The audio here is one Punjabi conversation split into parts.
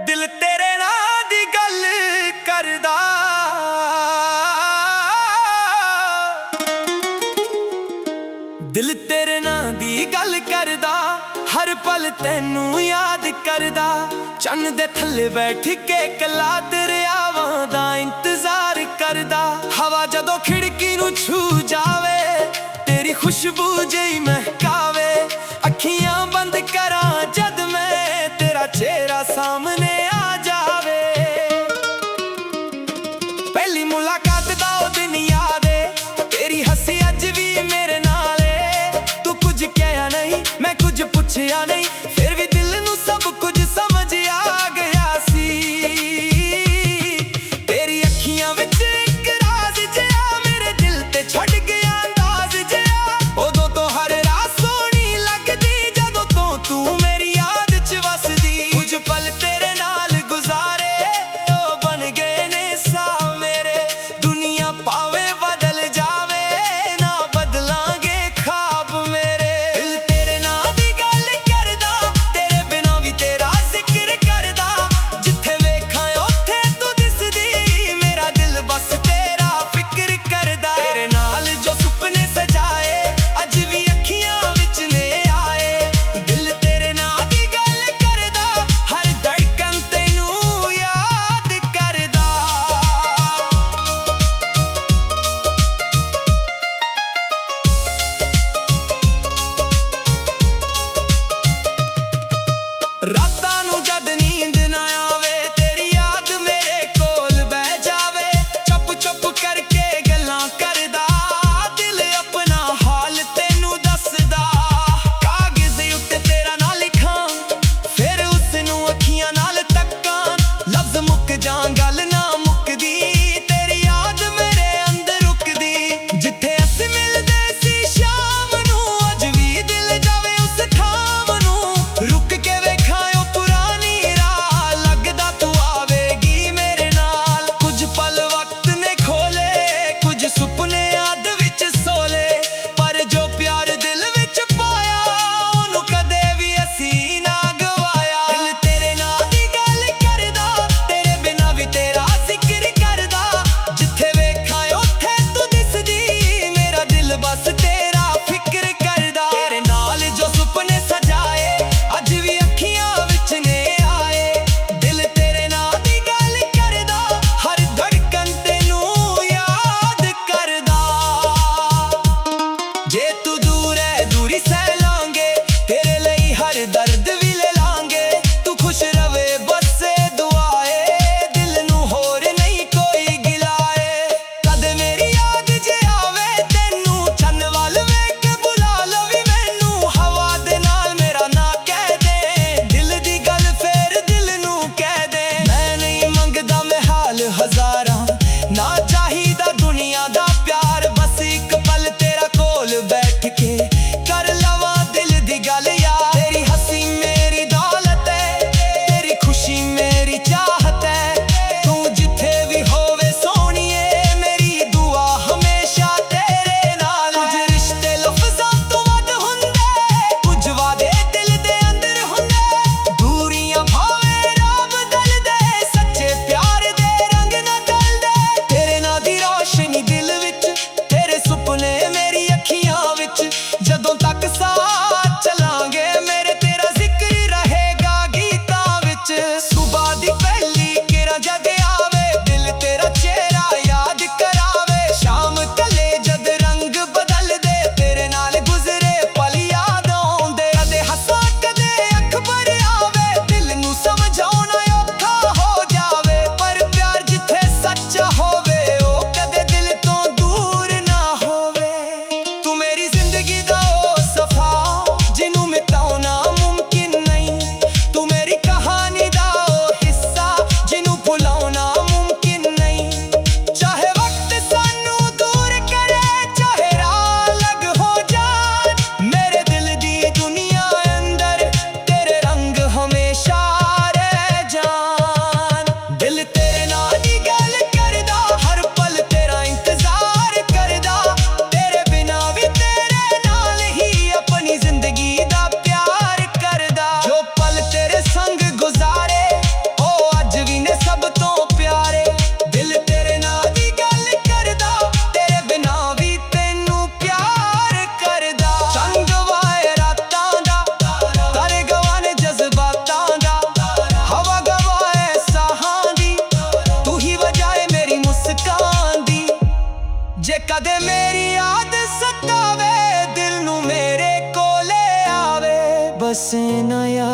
ਦਿਲ ਤੇਰੇ ਨਾਂ ਦੀ ਗੱਲ ਕਰਦਾ, ਦਿਲ ਤੇਰੇ ਨਾਂ ਦੀ ਗੱਲ ਕਰਦਾ, ਹਰ ਪਲ ਤੈਨੂੰ ਯਾਦ ਕਰਦਾ। ਚੰਨ ਦੇ ਥੱਲੇ ਬੈਠ ਕੇ ਕੱਲਾ ਦਰਿਆਵਾਂ ਦਾ ਇੰਤਜ਼ਾਰ ਕਰਦਾ। ਹਵਾ ਜਦੋਂ ਖਿੜਕੀ ਨੂੰ ਛੂ ਜਾਵੇ, ਤੇਰੀ ਖੁਸ਼ਬੂ ਜਿਹੀ ਮਹਿਕਾਵੇ। ਅੱਖੀਆਂ ਬੰਦ ਕਰਾਂ ਜਦ ਮੈਂ, ਤੇਰਾ ਚਿਹਰਾ ਸਾਹਮਣੇ ਆ ਜਾਵੇ। ਪਹਿਲੀ ਮੁਲਾਕਾਤ ਦਾ ਉਹ ਦਿਨ ਯਾਦ ਏ, ਤੇਰੀ ਹੱਸੀ ਅੱਜ ਵੀ ਮੇਰੇ ਨਾਲ ਏ। ਤੂੰ ਕੁਝ ਕਿਹਾ ਨਹੀਂ, ਮੈਂ ਕੁਝ ਪੁੱਛਿਆ ਨਹੀਂ, ਫਿਰ ਵੀ ਦਿਲ ਨੂੰ ਸਭ ਕੁਝ ਸਮਝ ਆ ਗਿਆ ਸੀ। ਤੇਰੀ ਅੱਖੀਆਂ ਵਿੱਚ ਇੱਕ ਰਾਜ਼ ਜਿਹਾ ਮੇਰੇ ਦਿਲ ਤੇ ਛੱਡ ਗਿਆ ਅੰਦਾਜ਼ ਜਿਹਾ। ਉਦੋਂ ਤੋਂ ਹਰ ਰਾਤ ਸੋਹਣੀ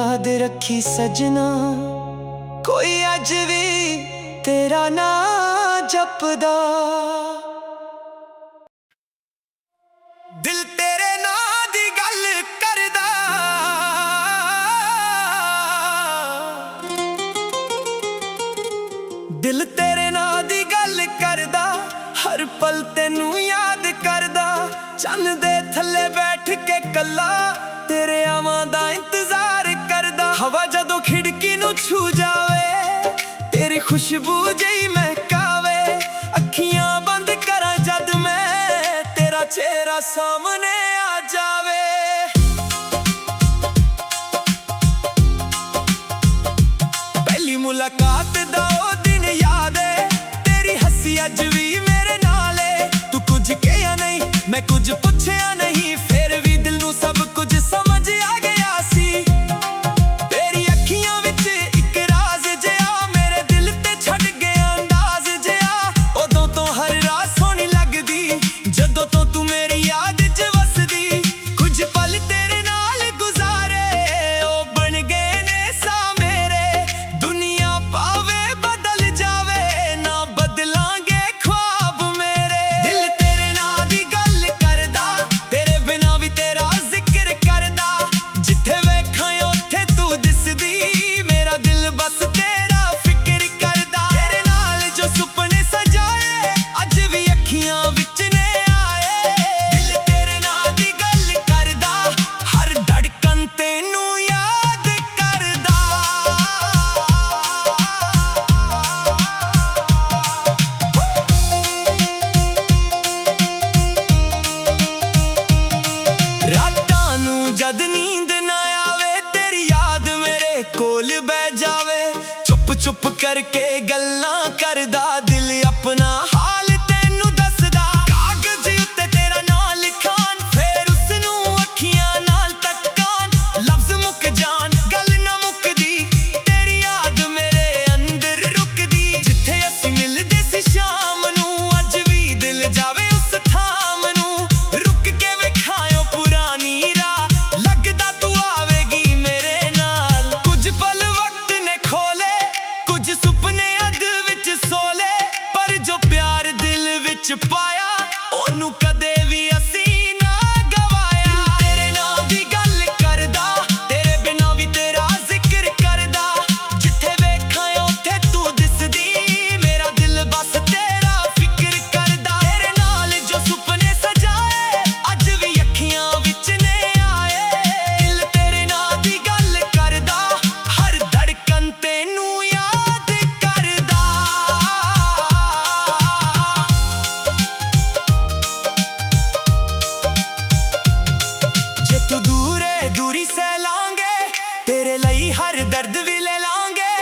याद रखी सजना, कोई अज भी तेरा ना जपदा। दिल तेरे ना दी गल करदा, दिल तेरे ना दी गल करदा, हर पल तेनू याद करदा। चन्न दे थल्ले बैठ के कल्ला तेरे आवां दा इंतजार करदा। हवा जदों खिड़की नू छू जावे, तेरी खुशबू जई महकावे। अखियां बंद करा जद मैं, तेरा चेहरा सामने आ जावे। पहली मुलाकात दा ओ दिन याद है, तेरी हंसी अज भी मेरे नाल है। तू कुछ कहा नहीं, मैं कुछ पूछया नहीं, फिर भी दिल नू सब कुछ समझ आ गया सी। तेरी अखियां विच इक राज जिहा, मेरे दिल ते छड़ गया अंदाज जिहा। उदों तो हर रात सोहनी लगदी, जदों तो तू मेरी याद च वसदी। कुछ पल तेरे नाल गुजारे, ओ बन गए ने सा मेरे। दुनिया पावे बदल जावे, ना बदलांगे ख्वाब मेरे। दिल तेरे नाल दी गल करदा, तेरे बिना भी तेरा जिक्र करदा। जिथे वेखां उत्थे तू दिसदी, मेरा दिल बस तेरा फिक्र करदा। तेरे नाल जो सुपने सजाए, अज भी अखियां विच ने आए। दिल तेरे नाल दी गल करदा, हर धड़कन तेनू याद करदा। रातां नू जद नींद ना आवे, तेरी याद मेरे कोल बह जावे। चुप चुप करके गल्लां करदा, दिल अपना हाल तेनू दसदा। कागज उत्ते तेरा नाम लिखान, फिर उसनू अखियां नाल तक्कान। लफ्ज मुक जान, गल ना मुकदी, तेरी याद मेरे अंदर रुकदी। जिथे असीं मिलदे सी शाम नू, अज भी दिल जावे उस थाम नू। रुक के विखायो पुरानी राह, लगदा तू आवेगी मेरे नाल। कुछ पल वक्त ने खोले, कुछ सुपने अध विच सोले। पर जो प्यार दिल विच पाया, ओनू कदे भी असीं ना गवाया। तेरे नाम दी गल करदा, तेरे बिना भी तेरा जिक्र करदा। जिथे वेखां उत्थे तू दिसदी, मेरा दिल बस तेरा फिक्र करदा। तेरे नाल जो सुपने सजाए, अज भी अखियां विच ने आए। दिल तेरे नाल दी गल करदा, हर धड़कन तेनू याद करदा। जे तू दूर है दूरी सह लांगे, तेरे लई हर दर्द भी ले लांगे।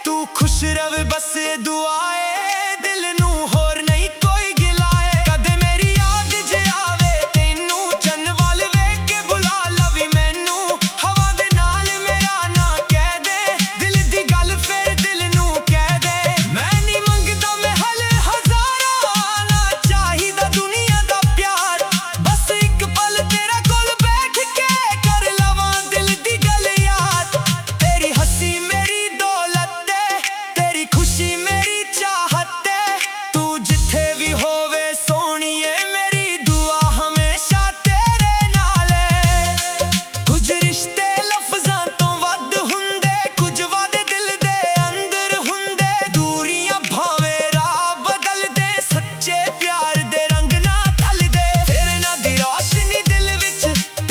तू खुश रव बस दुआ है, दिल नू होर नहीं कोई गिलाए। कदे मेरी याद जे आवे तेनू, चन्न वाल वेख के बुला लवी मैनू। हवा दे नाल मेरा ना कह दे, दिल दी गल फिर दिल नू कह दे। मैं नहीं मंगदा महल हज़ारां, ना चाहिदा दुनिया दा प्यार। बस एक पल तेरा कोल बैठ के कर लवां दिल दी गल याद। तेरी हंसी मेरी दौलत है, तेरी खुशी मेरी चाहत है। तू जिथे भी होवे सोहणीए, मेरी दुआ हमेशा तेरे नाल है। कुछ रिश्ते लफ्ज़ां तो वध हुंदे, कुछ वादे दिल दे अंदर हुंदे। दूरियां भावे राह बदलदे, सच्चे प्यार दे रंग ना ढलदे। तेरे नाल दी रोशनी दिल विच,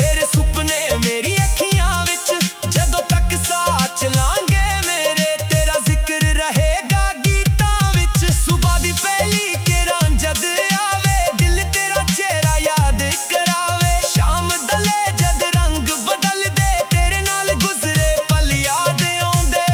तेरे सुपने मेरी अखियां विच। जदों तक साथ चलांगे मेरे, तेरा जिक्र रहेगा गीतां विच। सुबह दी पहली किरण जद आवे, दिल तेरा चेहरा याद करावे। शाम दले जद रंग बदलदे, तेरे नाल गुजरे पल याद आउंदे।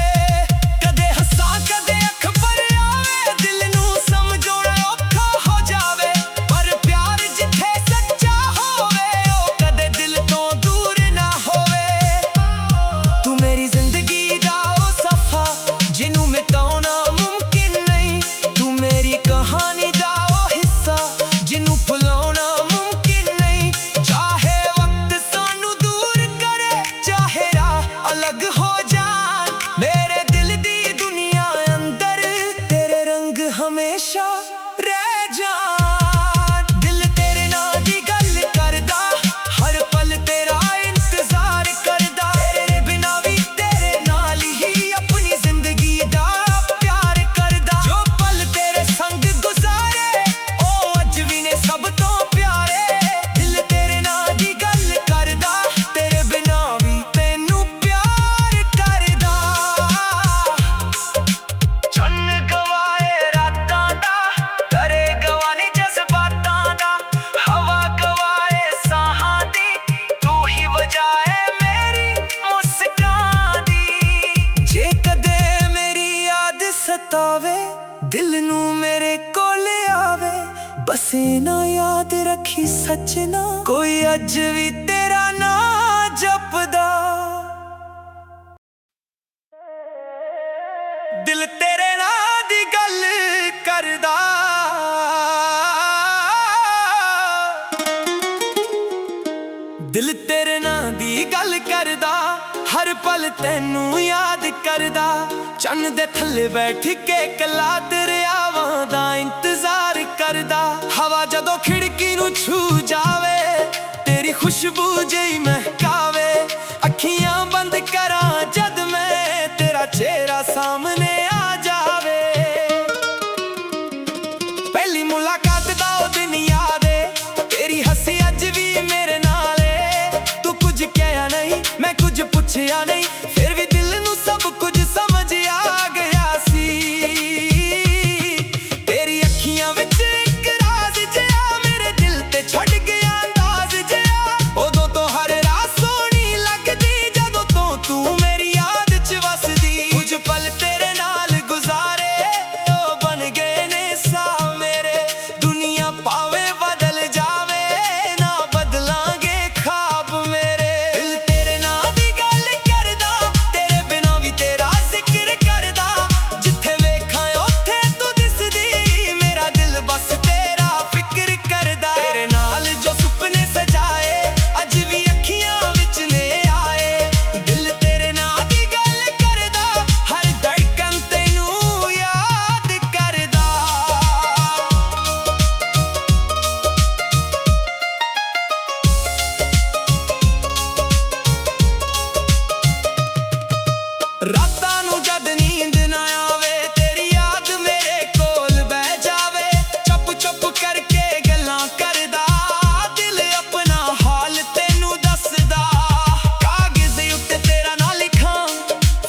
कदे हंसां कदे अख भर आवे, दिल नू समझोना औखा हो जावे। पर प्यार जिथे सच्चा होवे, ओ कदे दिल तो दूर ना होवे। तू मेरी जिंदगी दा ਸਤਾਵੇ, ਦਿਲ ਨੂੰ ਮੇਰੇ ਕੋਲ ਆਵੇ। ਬਸੇ ਨਾ ਯਾਦ ਰੱਖੀ ਸੱਜਣਾ, ਕੋਈ ਅੱਜ ਵੀ ਤੇਰਾ ਨਾਂ ਜਪਦਾ। ਦਿਲ ਤੇਰੇ ਨਾਂ ਦੀ ਗੱਲ ਕਰਦਾ, ਦਿਲ ਤੇਰੇ ਨਾਂ ਦੀ ਗੱਲ ਕਰਦਾ। ਹਰ ਪਲ ਤੈਨੂੰ ਯਾਦ ਕਰਦਾ, ਚੰਨ ਦੇ ਥੱਲੇ ਬੈਠ ਕੇ ਕੱਲਾ ਦਰਿਆਵਾਂ ਦਾ ਇੰਤਜ਼ਾਰ ਕਰਦਾ। ਹਵਾ ਜਦੋਂ ਖਿੜਕੀ ਨੂੰ ਛੂ ਜਾਵੇ, ਤੇਰੀ ਖੁਸ਼ਬੂ ਜਿਹੀ ਮਹਿਕਾਵੇ। ਅੱਖੀਆਂ ਬੰਦ ਕਰਾਂ ਜਦ ਮੈਂ, ਤੇਰਾ ਚਿਹਰਾ ਸਾਹਮਣੇ ਆ ਜਾਵੇ। ਪਹਿਲੀ ਮੁਲਾਕਾਤ ਦਾ ਉਹ ਦਿਨ ਯਾਦ ਏ, ਤੇਰੀ ਹੱਸੀ ਅੱਜ ਵੀ ਮੇਰੇ ਨਾਲ ਏ। ਤੂੰ ਕੁਝ ਕਿਹਾ ਨਹੀਂ, ਮੈਂ ਕੁਝ ਪੁੱਛਿਆ ਨਹੀਂ, ਫਿਰ ਵੀ ਦਿਲ ਨੂੰ ਸਭ ਕੁਝ ਸਮਝ ਆ ਗਿਆ ਸੀ। ਤੇਰੀ ਅੱਖੀਆਂ ਵਿੱਚ ਇੱਕ ਰਾਜ਼ ਜਿਹਾ, ਮੇਰੇ ਦਿਲ ਤੇ ਛੱਡ ਗਿਆ ਅੰਦਾਜ਼ ਜਿਹਾ। ਉਦੋਂ ਤੋਂ ਹਰ ਰਾਤ ਸੋਹਣੀ ਲੱਗਦੀ, ਜਦੋਂ ਤੋਂ ਤੂੰ ਮੇਰੀ ਯਾਦ 'ਚ ਵਸਦੀ। ਕੁਝ ਪਲ ਤੇਰੇ ਨਾਲ ਗੁਜ਼ਾਰੇ, ਉਹ ਬਣ ਗਏ ਨੇ ਸਾਹ ਮੇਰੇ। ਦੁਨੀਆ ਭਾਵੇਂ ਬਦਲ ਜਾਵੇ, ਨਾ ਬਦਲਾਂਗੇ ਖ਼ਾਬ ਮੇਰੇ। ਦਿਲ ਤੇਰੇ ਨਾਂ ਦੀ ਗੱਲ ਕਰਦਾ, ਤੇਰੇ ਬਿਨਾਂ ਵੀ ਤੇਰਾ ਜ਼ਿਕਰ ਕਰਦਾ। ਜਿੱਥੇ ਵੇਖਾਂ ਉੱਥੇ ਤੂੰ ਦਿਸਦੀ, ਮੇਰਾ ਦਿਲ ਬਸ ਤੇਰਾ ਫਿਕਰ ਕਰਦਾ। ਤੇਰੇ ਨਾਲ ਜੋ ਸੁਪਨੇ ਸਜਾਏ, ਅੱਜ ਵੀ ਅੱਖੀਆਂ ਵਿੱਚ ਨੇ ਆਏ। ਦਿਲ ਤੇਰੇ ਨਾਂ ਦੀ ਗੱਲ ਕਰਦਾ, ਹਰ ਧੜਕਨ ਤੈਨੂੰ ਯਾਦ ਕਰਦਾ। ਰਾਤਾਂ ਨੂੰ ਜਦ ਨੀਂਦ ਨਾ ਆਵੇ, ਤੇਰੀ ਯਾਦ ਮੇਰੇ ਕੋਲ ਬਹਿ ਜਾਵੇ। ਚੁੱਪ ਚੁੱਪ ਕਰਕੇ ਗੱਲਾਂ ਕਰਦਾ, ਦਿਲ ਆਪਣਾ ਹਾਲ ਤੈਨੂੰ ਦੱਸਦਾ। ਕਾਗਜ਼ ਉੱਤੇ ਤੇਰਾ ਨਾਂ ਲਿਖਾਂ,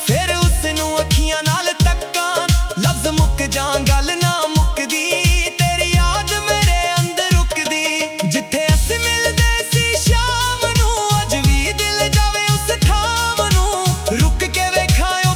ਫਿਰ ਉਸ ਨੂੰ ਅੱਖੀਆਂ ਨਾਲ ਤੱਕਾਂ। ਲਫ਼ਜ਼ ਮੁੱਕ ਜਾਂ ਗੱਲ ਨਾ ਮੁੱਕਦੀ, ਤੇਰੀ ਯਾਦ ਮੇਰੇ ਅੰਦਰ ਰੁਕਦੀ। ਜਿੱਥੇ ਅਸੀਂ ਮਿਲਦੇ ਸੀ ਸ਼ਾਮ ਨੂੰ, ਅੱਜ ਵੀ ਦਿਲ ਜਾਵੇ ਉਸ ਥਾਂ ਨੂੰ। ਰੁਕ ਕੇ ਵੇਖਾਂ ਉਹ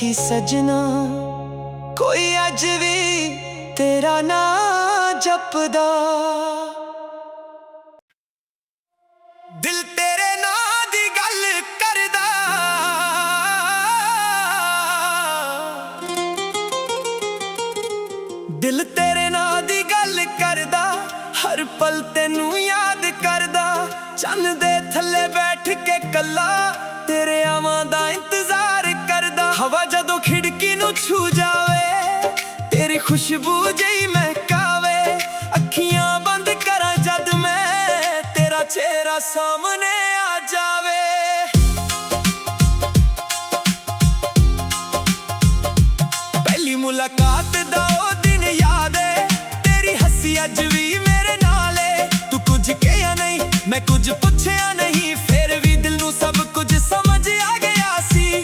ਵੇਖੀ ਸਜਣਾ, ਕੋਈ ਅੱਜ ਵੀ ਤੇਰਾ ਨਾਂ ਜਪਦਾ। ਦਿਲ ਤੇਰੇ ਨਾਂ ਦੀ ਗੱਲ ਕਰਦਾ, ਦਿਲ ਤੇਰੇ ਨਾਂ ਦੀ ਗੱਲ ਕਰਦਾ, ਹਰ ਪਲ ਤੈਨੂੰ ਯਾਦ ਕਰਦਾ। ਚੰਨ ਦੇ ਥੱਲੇ ਬੈਠ ਕੇ ਕੱਲਾ ਤੇਰੇ ਆਵਾਂ ਦਾ ਇੰਤਜ਼ਾਰ ਕਰਦਾ। ਹਵਾ ਜਦੋਂ ਖਿੜਕੀ ਨੂੰ ਛੂ ਜਾਵੇ, ਤੇਰੀ ਖੁਸ਼ਬੂ ਜਿਹੀ ਮਹਿਕਾਵੇ। ਅੱਖੀਆਂ ਬੰਦ ਕਰਾਂ ਜਦ ਮੈਂ, ਤੇਰਾ ਚਿਹਰਾ ਸਾਹਮਣੇ ਆ ਜਾਵੇ। ਪਹਿਲੀ ਮੁਲਾਕਾਤ ਦਾ ਉਹ ਦਿਨ ਯਾਦ ਏ, ਤੇਰੀ ਹੱਸੀ ਅੱਜ ਵੀ ਮੇਰੇ ਨਾਲ ਏ। ਤੂੰ ਕੁਝ ਕਿਹਾ ਨਹੀਂ, ਮੈਂ ਕੁਝ ਪੁੱਛਿਆ ਨਹੀਂ, ਫਿਰ ਵੀ ਦਿਲ ਨੂੰ ਸਭ ਕੁਝ ਸਮਝ ਆ ਗਿਆ ਸੀ।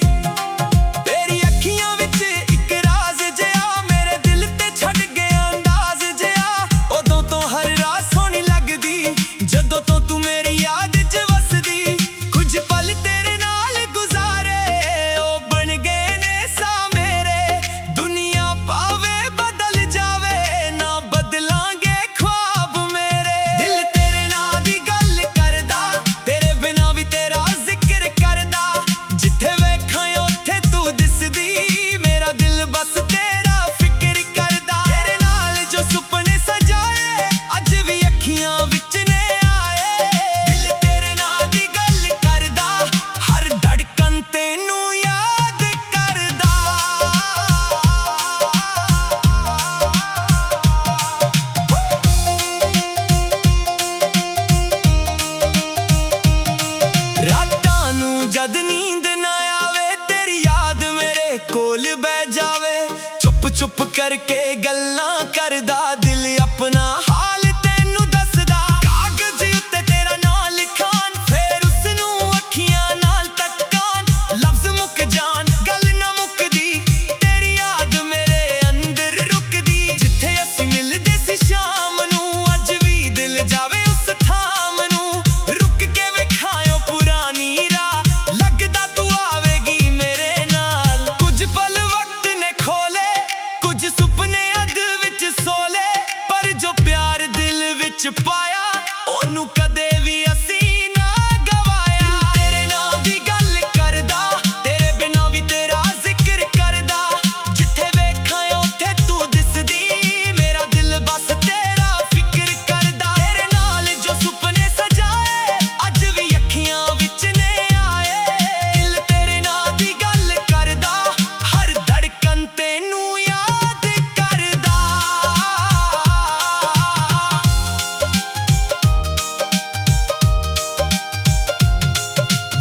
ਤੇਰੀ ਅੱਖੀਆਂ ਵਿੱਚ ਇੱਕ ਰਾਜ਼ ਜਿਹਾ, ਮੇਰੇ ਦਿਲ ਤੇ ਛੱਡ ਗਿਆ ਅੰਦਾਜ਼ ਜਿਹਾ। ਉਦੋਂ ਤੋਂ ਹਰ ਰਾਤ ਸੋਹਣੀ ਲੱਗਦੀ, ਜਦੋਂ ਤੋਂ ਤੂੰ ਮੇਰੀ ਯਾਦ 'ਚ ਵਸਦੀ। ਕੁਝ ਪਲ ਤੇਰੇ ਨਾਲ ਗੁਜ਼ਾਰੇ, ਉਹ ਬਣ ਗਏ ਨੇ ਸਾਂ ਮੇਰੇ। ਦੁਨੀਆ ਭਾਵੇਂ ਬਦਲ ਜਾਵੇ, ਨਾ ਬਦਲਾਂਗੇ ख्वाब ਮੇਰੇ। ਦਿਲ ਤੇਰੇ ਨਾਂ ਦੀ ਗੱਲ ਕਰਦਾ, ਤੇਰੇ ਬਿਨਾਂ ਵੀ ਤੇਰਾ ਜ਼ਿਕਰ ਕਰਦਾ। ਜਿੱਥੇ ਵੇਖਾਂ ਉੱਥੇ ਤੂੰ ਦਿਸਦੀ, ਮੇਰਾ ਦਿਲ ਬਸ ਤੇਰਾ ਫਿਕਰ ਕਰਦਾ। ਤੇਰੇ ਨਾਲ ਜੋ ਸੁਪਨੇ ਸਜਾਏ, ਅੱਜ ਵੀ ਅੱਖੀਆਂ ਵਿੱਚ ਨੇ ਆਏ। ਦਿਲ ਤੇਰੇ ਨਾਂ ਦੀ ਗੱਲ ਕਰਦਾ, ਹਰ ਧੜਕਨ ਤੈਨੂੰ ਯਾਦ ਕਰਦਾ। ਰਾਤਾਂ ਨੂੰ ਜਦ ਨੀਂਦ ਨਾ ਆਵੇ, ਤੇਰੀ ਯਾਦ ਮੇਰੇ ਕੋਲ ਬਹਿ ਜਾਵੇ। ਚੁੱਪ ਚੁੱਪ ਕਰਕੇ ਗੱਲਾਂ ਕਰਦਾ, ਦਿਲ ਆਪਣਾ ਹਾਲ ਤੈਨੂੰ ਦੱਸਦਾ। ਕਾਗਜ਼ ਉੱਤੇ ਤੇਰਾ ਨਾਂ ਲਿਖਾਂ, ਫੇਰ ਉਸਨੂੰ ਅੱਖੀਆਂ ਨਾਲ ਤੱਕਾਂ। ਲਫ਼ਜ਼ ਮੁੱਕ ਜਾਣ, ਗੱਲ ਨਾ ਮੁੱਕਦੀ, ਤੇਰੀ ਯਾਦ ਮੇਰੇ ਅੰਦਰ ਰੁਕਦੀ। ਜਿੱਥੇ ਅਸੀਂ ਮਿਲਦੇ ਸੀ ਸ਼ਾਮ ਨੂੰ, ਅੱਜ ਵੀ ਦਿਲ ਜਾਵੇ ਉਸ ਥਾਮ ਨੂੰ। ਰੁਕ ਕੇ ਵੇਖਾਂ ਪੁਰਾਣੀ ਰਾਹ, ਲੱਗਦਾ ਤੂੰ ਆਵੇਗੀ ਮੇਰੇ ਨਾਲ। ਕੁਝ ਪਲ ਵਕਤ ਨੇ ਖੋਲੇ, ਕੁਝ ਸੁਪਨੇ ਅੱਧ ਵਿੱਚ ਸੋਲੇ, ਪਰ ਜੋ ਪਿਆਰ ਦਿਲ ਵਿੱਚ ਪਾਇਆ, ਉਹਨੂੰ ਕਦੇ ਵੀ ਅਸੀਂ ਨਾ ਗਵਾਇਆ। ਤੇਰੇ ਨਾਂ ਦੀ ਗੱਲ ਕਰਦਾ, ਤੇਰੇ ਬਿਨਾਂ ਵੀ ਤੇਰਾ ਜ਼ਿਕਰ ਕਰਦਾ। ਜਿੱਥੇ ਵੇਖਾਂ ਉੱਥੇ ਤੂੰ ਦਿਸਦੀ, ਮੇਰਾ ਦਿਲ ਬਸ ਤੇਰਾ ਫਿਕਰ ਕਰਦਾ। ਤੇਰੇ ਨਾਲ ਜੋ ਸੁਪਨੇ ਸਜਾਏ, ਅੱਜ ਵੀ ਅੱਖੀਆਂ ਵਿੱਚ ਨੇ ਆਏ। ਦਿਲ ਤੇਰੇ ਨਾਂ ਦੀ ਗੱਲ ਕਰਦਾ, ਹਰ ਧੜਕਨ ਤੈਨੂੰ ਯਾਦ ਕਰਦਾ।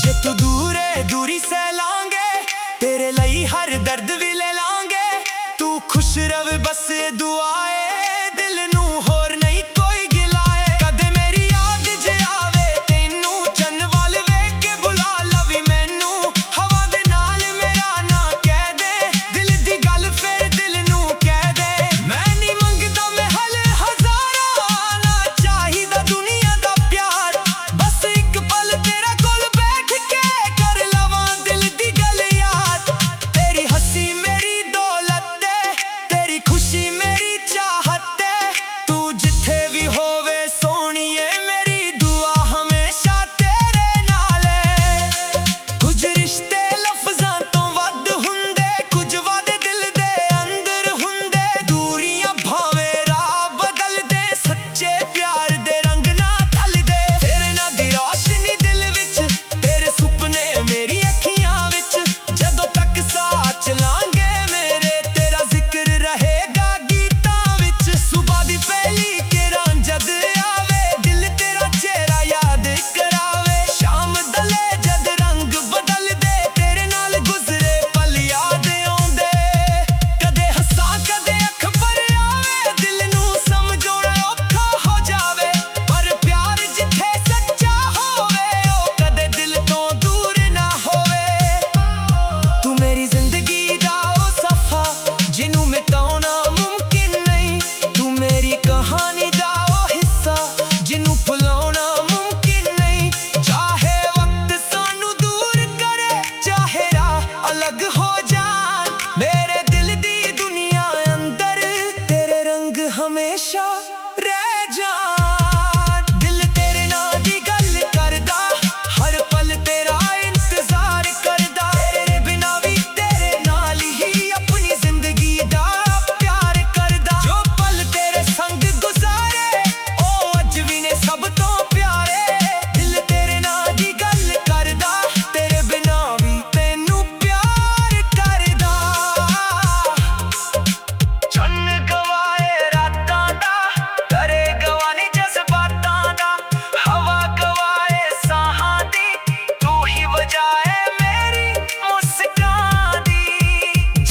ਜੇ ਤੂੰ ਦੂਰ ਏ, ਦੂਰੀ ਸਹਿ ਲਾਂਗੇ, ਤੇਰੇ ਲਈ ਹਰ ਦਰਦ ਵੀ ਲੈ ਲਾਂਗੇ। ਤੂੰ ਖੁਸ਼ ਰਵੇ ਬਸ ਇਹ ਦੁਆ ਏ, ਦਿਲ ਨੂੰ ਹੋਰ ਨਹੀਂ ਕੋਈ ਗਿਲਾ ਏ। ਕਦੇ ਮੇਰੀ ਯਾਦ ਜੇ ਆਵੇ ਤੈਨੂੰ, ਚੰਨ ਵੱਲ ਵੇਖ ਕੇ ਬੁਲਾ ਲਵੀ ਮੈਨੂੰ। ਹਵਾ ਦੇ ਨਾਲ ਮੇਰਾ ਨਾਂ ਕਹਿ ਦੇ, ਦਿਲ ਦੀ ਗੱਲ ਫਿਰ ਦਿਲ ਨੂੰ ਕਹਿ ਦੇ। ਮੈਂ ਨਹੀਂ ਮੰਗਦਾ ਮਹਿਲ ਹਜ਼ਾਰਾਂ, ਨਾ ਚਾਹੀਦਾ ਦੁਨੀਆ ਦਾ ਪਿਆਰ। ਬਸ ਇੱਕ ਪਲ ਤੇਰਾ ਕੋਲ ਬੈਠ ਕੇ ਕਰ ਲਵਾਂ ਦਿਲ ਦੀ ਗੱਲ ਯਾਦ। ਤੇਰੀ ਹੱਸੀ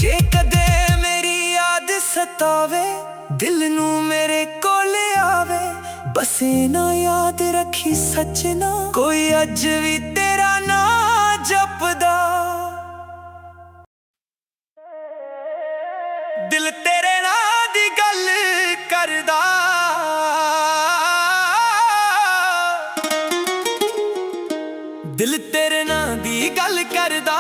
ਜੇ ਕਦੇ ਮੇਰੀ ਯਾਦ ਸਤਾਵੇ, ਦਿਲ ਨੂੰ ਮੇਰੇ ਕੋਲ ਆਵੇ, ਬਸੇ ਨਾ ਯਾਦ ਰੱਖੀ ਸੱਜਣਾ, ਕੋਈ ਅੱਜ ਵੀ ਤੇਰਾ ਨਾਂ ਜਪਦਾ। ਦਿਲ ਤੇਰੇ ਨਾਂ ਦੀ ਗੱਲ ਕਰਦਾ, ਦਿਲ ਤੇਰੇ ਨਾਂ ਦੀ ਗੱਲ ਕਰਦਾ,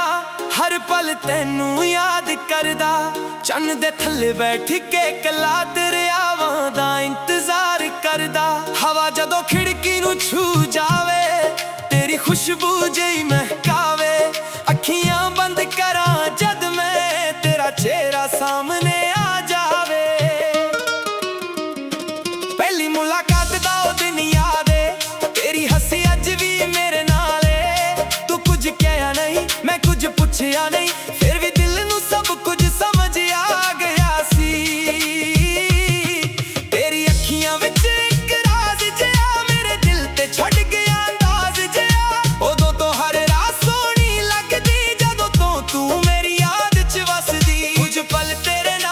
ਹਰ ਪਲ ਤੈਨੂੰ ਯਾਦ ਕਰਦਾ। ਚੰਨ ਦੇ ਥੱਲੇ ਬੈਠ ਕੇ ਕੱਲਾ ਦਰਿਆਵਾਂ ਦਾ ਇੰਤਜ਼ਾਰ ਕਰਦਾ। ਹਵਾ ਜਦੋਂ ਖਿੜਕੀ ਨੂੰ ਛੂ ਜਾਵੇ, ਤੇਰੀ ਖੁਸ਼ਬੂ ਜਿਹੀ ਮਹਿਕਾਵੇ। ਅੱਖੀਆਂ ਬੰਦ ਕਰਾਂ ਜਦ ਮੈਂ, ਤੇਰਾ ਚਿਹਰਾ ਸਾਹਮਣੇ ਆ ਜਾਵੇ। ਪਹਿਲੀ ਮੁਲਾਕਾਤ ਦਾ ਉਹ ਦਿਨ ਯਾਦ ਏ, ਤੇਰੀ ਹੱਸੀ ਅੱਜ ਵੀ ਮੇਰੇ ਨਾਲ ਏ। ਤੂੰ ਕੁਝ ਕਿਹਾ ਨਹੀਂ, ਮੈਂ ਕੁਝ ਪੁੱਛਿਆ ਨਹੀਂ, ਫਿਰ ਵੀ ਦਿਲ ਨੂੰ ਸਭ ਕੁਝ ਸਮਝ ਆ ਗਿਆ ਸੀ। ਤੇਰੀ ਅੱਖੀਆਂ ਵਿੱਚ ਇੱਕ ਰਾਜ਼ ਜਿਹਾ, ਮੇਰੇ ਦਿਲ ਤੇ ਛੱਡ ਗਿਆ ਅੰਦਾਜ਼ ਜਿਹਾ। ਉਦੋਂ ਤੋਂ ਹਰ ਰਾਤ ਸੋਹਣੀ ਲੱਗਦੀ, ਜਦੋਂ ਤੋਂ ਤੂੰ ਮੇਰੀ ਯਾਦ 'ਚ ਵਸਦੀ। ਕੁਝ ਪਲ ਤੇਰੇ ਨਾਲ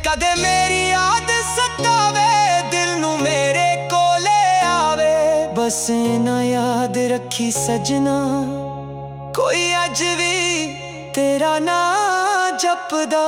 ਕਦੇ ਮੇਰੀ ਯਾਦ ਸਤਾਵੇ, ਦਿਲ ਨੂੰ ਮੇਰੇ ਕੋਲੇ ਆਵੇ। ਬਸ ਨਾ ਯਾਦ ਰੱਖੀ ਸਜਣਾ, ਕੋਈ ਅੱਜ ਵੀ ਤੇਰਾ ਨਾਂ ਜਪਦਾ।